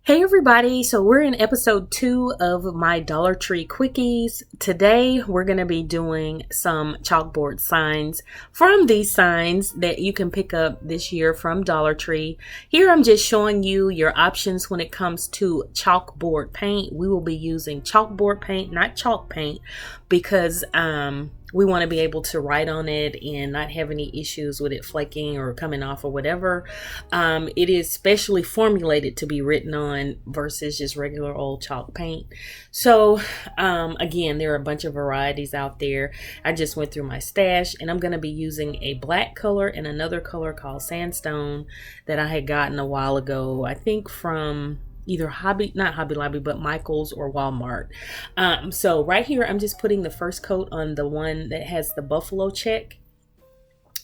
Hey everybody, so we're in episode 2 of my Dollar Tree Quickies. Today we're going to be doing some chalkboard signs from these signs that you can pick up this year from Dollar Tree. Here I'm just showing you your options when it comes to chalkboard paint. We will be using chalkboard paint, not chalk paint, because we want to be able to write on it and not have any issues with it flaking or coming off or whatever. It is specially formulated to be written on versus just regular old chalk paint. So again, there are a bunch of varieties out there. I just went through my stash and I'm going to be using a black color and another color called sandstone that I had gotten a while ago, I think from either not Hobby Lobby, but Michael's or Walmart. So right here, I'm just putting the first coat on the one that has the buffalo check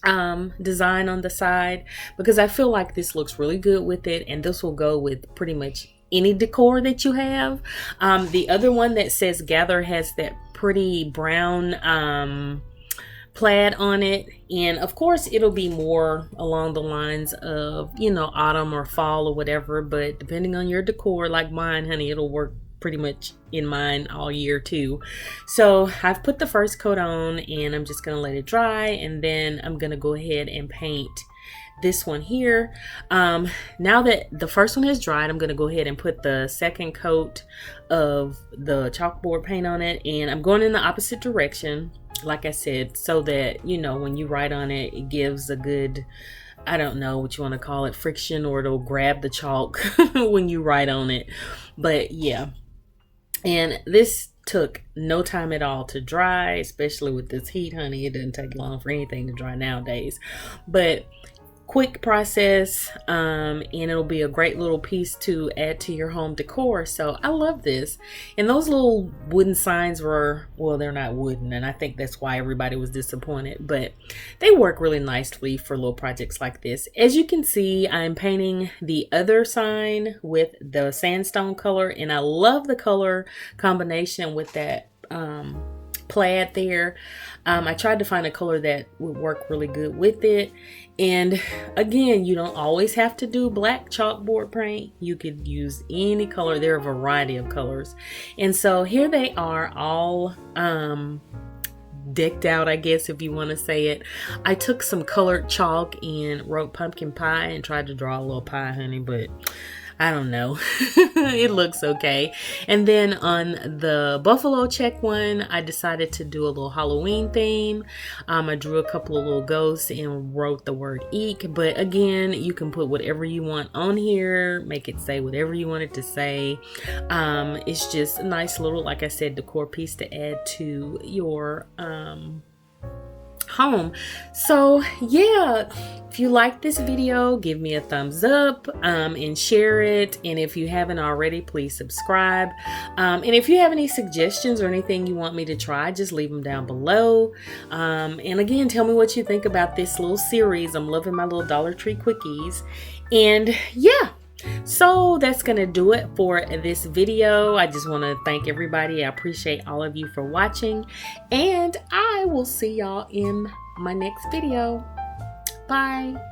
design on the side, because I feel like this looks really good with it, and this will go with pretty much any decor that you have. The other one that says Gather has that pretty brown plaid on it, and of course it'll be more along the lines of, you know, autumn or fall or whatever, but depending on your decor, like mine, honey, it'll work pretty much in mine all year too. So I've put the first coat on and I'm just gonna let it dry, and then I'm gonna go ahead and paint this one here. Now that the first one has dried, I'm going to go ahead and put the second coat of the chalkboard paint on it, and I'm going in the opposite direction, like I said, so that, you know, when you write on it, it gives a good, I don't know what you want to call it, friction, or it'll grab the chalk when you write on it. But yeah, and this took no time at all to dry, especially with this heat, honey. It doesn't take long for anything to dry nowadays, but quick process, and it'll be a great little piece to add to your home decor. So I love this. And those little wooden signs were, well, they're not wooden, and I think that's why everybody was disappointed, but they work really nicely for little projects like this. As you can see, I'm painting the other sign with the sandstone color, and I love the color combination with that plaid there. I tried to find a color that would work really good with it. And again, you don't always have to do black chalkboard paint. You could use any color. There are a variety of colors. And so here they are, all decked out, I guess, if you want to say it. I took some colored chalk and wrote pumpkin pie and tried to draw a little pie, honey, but I don't know. It looks okay. And then on the buffalo check one, I decided to do a little Halloween theme. I drew a couple of little ghosts and wrote the word eek. But again, you can put whatever you want on here, make it say whatever you want it to say. It's just a nice little, like I said, decor piece to add to your home. So yeah, if you like this video, give me a thumbs up and share it, and if you haven't already, please subscribe, and if you have any suggestions or anything you want me to try, just leave them down below, and again, tell me what you think about this little series. I'm loving my little Dollar Tree Quickies. And yeah, so that's gonna do it for this video. I just want to thank everybody. I appreciate all of you for watching, and I will see y'all in my next video. Bye.